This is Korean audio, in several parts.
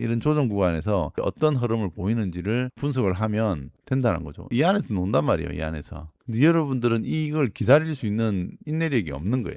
이런 조정 구간에서 어떤 흐름을 보이는지를 분석을 하면 된다는 거죠. 이 안에서 논단 말이에요. 이 안에서. 근데 여러분들은 이걸 기다릴 수 있는 인내력이 없는 거예요.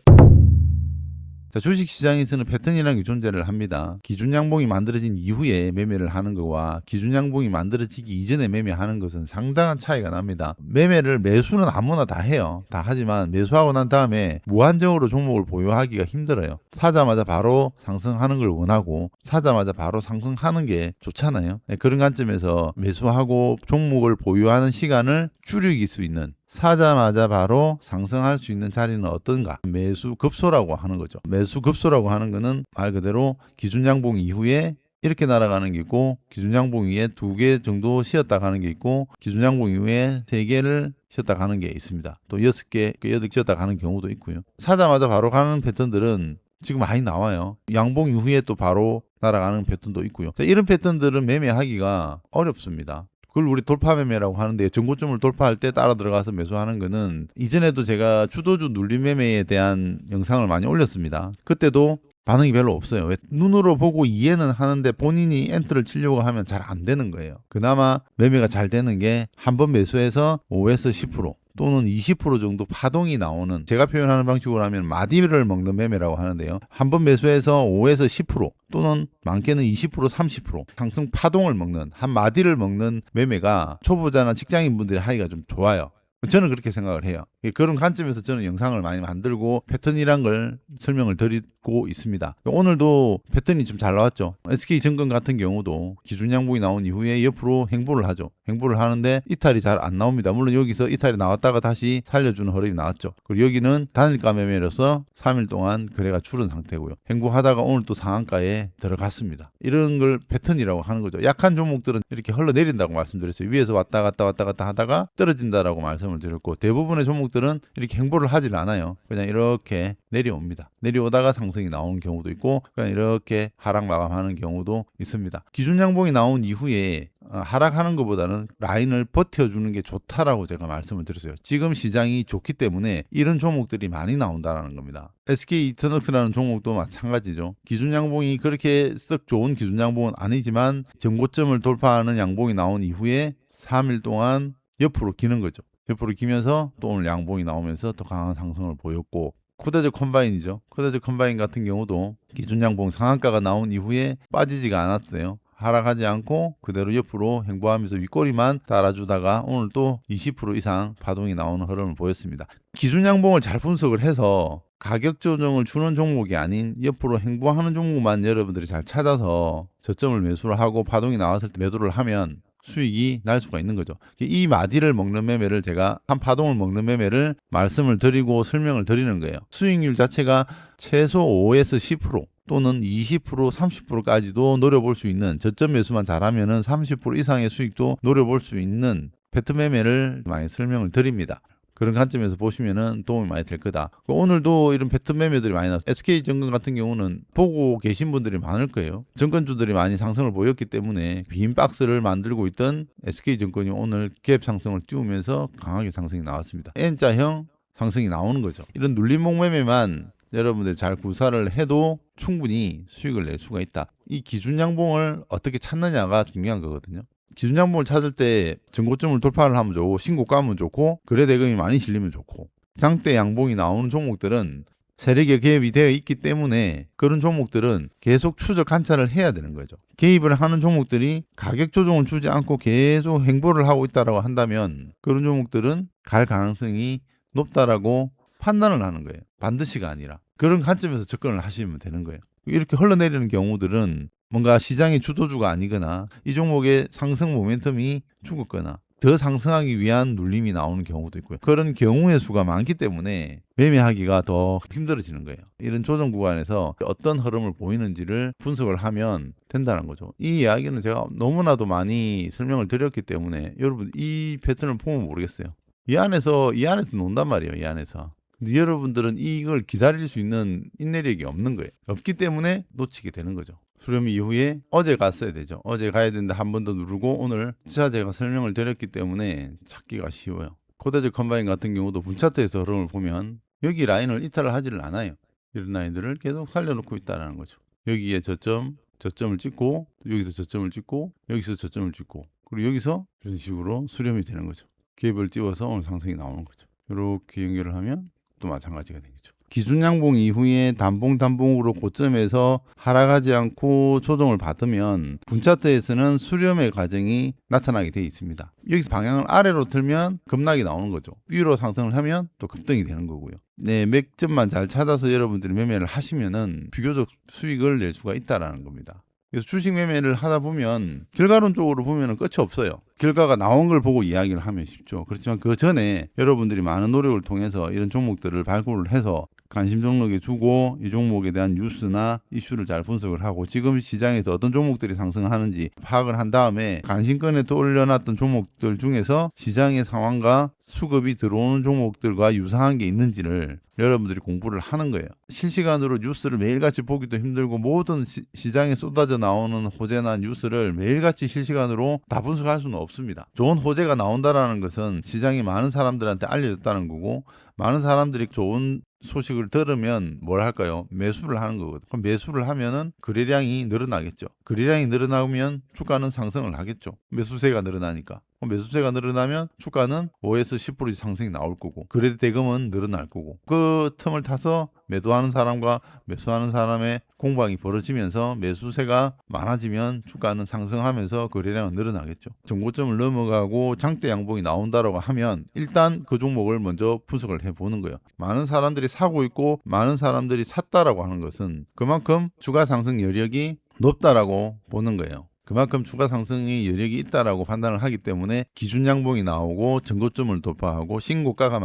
자, 주식시장에서는 패턴이라는 게 존재를 합니다. 기준양봉이 만들어진 이후에 매매를 하는 것과 기준양봉이 만들어지기 이전에 매매하는 것은 상당한 차이가 납니다. 매수는 아무나 다 해요. 다 하지만 매수하고 난 다음에 무한정으로 종목을 보유하기가 힘들어요. 사자마자 바로 상승하는 걸 원하고 사자마자 바로 상승하는 게 좋잖아요. 그런 관점에서 매수하고 종목을 보유하는 시간을 줄이길 수 있는, 사자마자 바로 상승할 수 있는 자리는 어떤가? 매수 급소라고 하는 거죠. 매수 급소라고 하는 거는 말 그대로 기준양봉 이후에 이렇게 날아가는 게 있고, 기준양봉 위에 2개 정도 쉬었다 가는 게 있고, 기준양봉 이후에 3개를 쉬었다 가는 게 있습니다. 또 6개, 8개 쉬었다 가는 경우도 있고요. 사자마자 바로 가는 패턴들은 지금 많이 나와요. 양봉 이후에 또 바로 날아가는 패턴도 있고요. 자, 이런 패턴들은 매매하기가 어렵습니다. 그걸 우리 돌파 매매라고 하는데, 전고점을 돌파할 때 따라 들어가서 매수하는 거는 이전에도 제가 주도주 눌림 매매에 대한 영상을 많이 올렸습니다. 그때도 반응이 별로 없어요. 왜? 눈으로 보고 이해는 하는데 본인이 엔터를 치려고 하면 잘 안 되는 거예요. 그나마 매매가 잘 되는 게 한 번 매수해서 5에서 10% 또는 20% 정도 파동이 나오는, 제가 표현하는 방식으로 하면 마디를 먹는 매매라고 하는데요. 한 번 매수해서 5에서 10% 또는 많게는 20%, 30% 상승 파동을 먹는, 한 마디를 먹는 매매가 초보자나 직장인분들이 하기가 좀 좋아요. 저는 그렇게 생각을 해요. 그런 관점에서 저는 영상을 많이 만들고 패턴이란 걸 설명을 드리고 있습니다. 오늘도 패턴이 좀 잘 나왔죠. SK증권 같은 경우도 기준양봉이 나온 이후에 옆으로 행보를 하죠. 행보를 하는데 이탈이 잘 안 나옵니다. 물론 여기서 이탈이 나왔다가 다시 살려주는 흐름이 나왔죠. 그리고 여기는 단일가 매매로서 3일 동안 거래가 줄은 상태고요. 행보하다가 오늘 또 상한가에 들어갔습니다. 이런 걸 패턴이라고 하는 거죠. 약한 종목들은 이렇게 흘러내린다고 말씀드렸어요. 위에서 왔다 갔다 하다가 떨어진다라고 말씀을 드렸고, 대부분의 종목들은 이렇게 행보를 하질 않아요. 그냥 이렇게 내려옵니다. 내려오다가 상승이 나오는 경우도 있고, 그냥 이렇게 하락 마감하는 경우도 있습니다. 기준양봉이 나온 이후에 하락하는 것보다는 라인을 버텨주는 게 좋다라고 제가 말씀을 드렸어요. 지금 시장이 좋기 때문에 이런 종목들이 많이 나온다는 겁니다. SK 이터넉스라는 종목도 마찬가지죠. 기준양봉이 그렇게 썩 좋은 기준양봉은 아니지만 전고점을 돌파하는 양봉이 나온 이후에 3일 동안 옆으로 기는 거죠. 옆으로 기면서 또 오늘 양봉이 나오면서 또 강한 상승을 보였고, 코다즈 컴바인이죠. 코다즈 컴바인 같은 경우도 기준양봉 상한가가 나온 이후에 빠지지가 않았어요. 하락하지 않고 그대로 옆으로 행보하면서 윗꼬리만 따라주다가 오늘 또 20% 이상 파동이 나오는 흐름을 보였습니다. 기준양봉을 잘 분석을 해서 가격 조정을 주는 종목이 아닌 옆으로 행보하는 종목만 여러분들이 잘 찾아서 저점을 매수를 하고 파동이 나왔을 때 매도를 하면 수익이 날 수가 있는 거죠. 이 마디를 먹는 매매를, 제가 한 파동을 먹는 매매를 말씀을 드리고 설명을 드리는 거예요. 수익률 자체가 최소 5에서 10% 또는 20%, 30%까지도 노려볼 수 있는, 저점 매수만 잘하면은 30% 이상의 수익도 노려볼 수 있는 패턴 매매를 많이 설명을 드립니다. 그런 관점에서 보시면은 도움이 많이 될 거다. 오늘도 이런 패턴 매매들이 많이 나왔어요. SK증권 같은 경우는 보고 계신 분들이 많을 거예요. 증권주들이 많이 상승을 보였기 때문에 빈 박스를 만들고 있던 SK증권이 오늘 갭 상승을 띄우면서 강하게 상승이 나왔습니다. N자형 상승이 나오는 거죠. 이런 눌림목 매매만 여러분들 잘 구사를 해도 충분히 수익을 낼 수가 있다. 이 기준양봉을 어떻게 찾느냐가 중요한 거거든요. 기준양봉을 찾을 때 전고점을 돌파를 하면 좋고, 신고가 하면 좋고, 거래 대금이 많이 실리면 좋고, 장대 양봉이 나오는 종목들은 세력의 개입이 되어 있기 때문에 그런 종목들은 계속 추적 관찰을 해야 되는 거죠. 개입을 하는 종목들이 가격 조정을 주지 않고 계속 행보를 하고 있다라고 한다면 그런 종목들은 갈 가능성이 높다라고 판단을 하는 거예요. 반드시가 아니라. 그런 관점에서 접근을 하시면 되는 거예요. 이렇게 흘러내리는 경우들은 뭔가 시장의 주도주가 아니거나 이 종목의 상승 모멘텀이 죽었거나 더 상승하기 위한 눌림이 나오는 경우도 있고요. 그런 경우의 수가 많기 때문에 매매하기가 더 힘들어지는 거예요. 이런 조정 구간에서 어떤 흐름을 보이는지를 분석을 하면 된다는 거죠. 이 이야기는 제가 너무나도 많이 설명을 드렸기 때문에 여러분 이 패턴을 보면 모르겠어요. 이 안에서 논단 말이에요. 이 안에서. 근데 여러분들은 이걸 기다릴 수 있는 인내력이 없는 거예요. 없기 때문에 놓치게 되는 거죠. 수렴 이후에 어제 갔어야 되죠. 어제 가야 되는데 한 번 더 누르고 오늘 진짜 제가 설명을 드렸기 때문에 찾기가 쉬워요. 코다즈 컴바인 같은 경우도 분차트에서 흐름을 보면 여기 라인을 이탈을 하지를 않아요. 이런 라인들을 계속 살려놓고 있다는 거죠. 여기에 저점 저점을 찍고 여기서 저점을 찍고 여기서 저점을 찍고 그리고 여기서 이런 식으로 수렴이 되는 거죠. 갭을 띄워서 오늘 상승이 나오는 거죠. 이렇게 연결을 하면 또 마찬가지가 되겠죠. 기준 양봉 이후에 단봉으로 고점에서 하락하지 않고 조정을 받으면 분차트에서는 수렴의 과정이 나타나게 되어 있습니다. 여기서 방향을 아래로 틀면 급락이 나오는 거죠. 위로 상승을 하면 또 급등이 되는 거고요. 네, 맥점만 잘 찾아서 여러분들이 매매를 하시면은 비교적 수익을 낼 수가 있다라는 겁니다. 그래서 주식 매매를 하다 보면 결과론적으로 보면 끝이 없어요. 결과가 나온 걸 보고 이야기를 하면 쉽죠. 그렇지만 그 전에 여러분들이 많은 노력을 통해서 이런 종목들을 발굴을 해서 관심 종목에 주고 이 종목에 대한 뉴스나 이슈를 잘 분석을 하고 지금 시장에서 어떤 종목들이 상승하는지 파악을 한 다음에 관심권에 올려놨던 종목들 중에서 시장의 상황과 수급이 들어오는 종목들과 유사한 게 있는지를 여러분들이 공부를 하는 거예요. 실시간으로 뉴스를 매일같이 보기도 힘들고 모든 시장에 쏟아져 나오는 호재나 뉴스를 매일같이 실시간으로 다 분석할 수는 없습니다. 좋은 호재가 나온다라는 것은 시장이 많은 사람들한테 알려졌다는 거고 많은 사람들이 좋은 소식을 들으면 뭘 할까요? 매수를 하는 거거든요. 그럼 매수를 하면은 거래량이 늘어나겠죠. 거래량이 늘어나면 주가는 상승을 하겠죠. 매수세가 늘어나니까. 매수세가 늘어나면 주가는 5에서 10% 상승이 나올 거고 거래 대금은 늘어날 거고 그 틈을 타서 매도하는 사람과 매수하는 사람의 공방이 벌어지면서 매수세가 많아지면 주가는 상승하면서 거래량은 늘어나겠죠. 정고점을 넘어가고 장대 양봉이 나온다라고 하면 일단 그 종목을 먼저 분석을 해보는 거예요. 많은 사람들이 사고 있고 많은 사람들이 샀다라고 하는 것은 그만큼 주가 상승 여력이 높다라고 보는 거예요. 그만큼 주가 상승의 여력이 있다라고 판단을 하기 때문에 기준 양봉이 나오고 전고점을 돌파하고 신고가가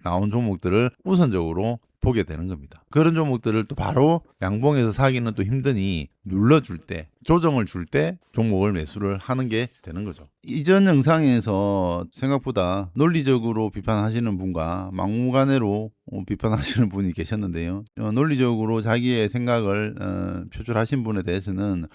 나온 종목들을 우선적으로 보게 되는 겁니다. 그런 종목들을 또 바로 양봉에서 사기는 또 힘드니 눌러줄 때, 조정을 줄 때 종목을 매수를 하는 게 되는 거죠. 이전 영상에서 생각보다 논리적으로 비판하시는 분과 막무가내로 비판하시는 분이 계셨는데요. 논리적으로 자기의 생각을 표출하신 분에 대해서는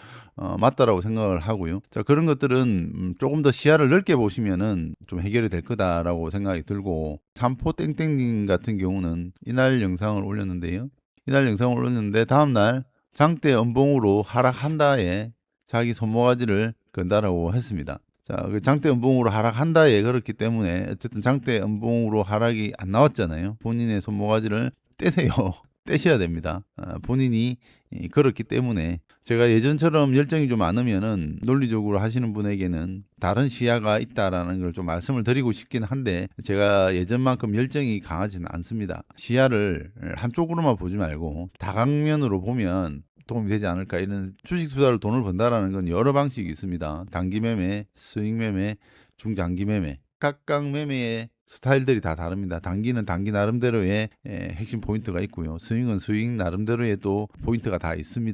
맞다라고 생각을 하고요. 자, 그런 것들은 조금 더 시야를 넓게 보시면은 좀 해결이 될 거다라고 생각이 들고 삼포 땡땡님 같은 경우는 이날 영상을 올렸는데요. 이날 영상을 올렸는데 다음날 장대 연봉으로 하락한다에 자기 손모가지를 건다라고 했습니다. 자, 그 장대 연봉으로 하락한다에 그렇기 때문에 어쨌든 장대 연봉으로 하락이 안 나왔잖아요. 본인의 손모가지를 떼세요. 떼셔야 됩니다. 본인이 그렇기 때문에 제가 예전처럼 열정이 좀 많으면은 논리적으로 하시는 분에게는 다른 시야가 있다라는 걸 좀 말씀을 드리고 싶긴 한데 제가 예전만큼 열정이 강하지는 않습니다. 시야를 한쪽으로만 보지 말고 다각면으로 보면 도움이 되지 않을까. 이런 주식 투자로 돈을 번다라는 건 여러 방식이 있습니다. 단기 매매, 스윙 매매, 중장기 매매. 각각 매매의 스타일들이 다 다릅니다. 단기는 단기 나름대로의 핵심 포인트가 있고요. 스윙은 스윙 나름대로의 또 포인트가 다 있습니다.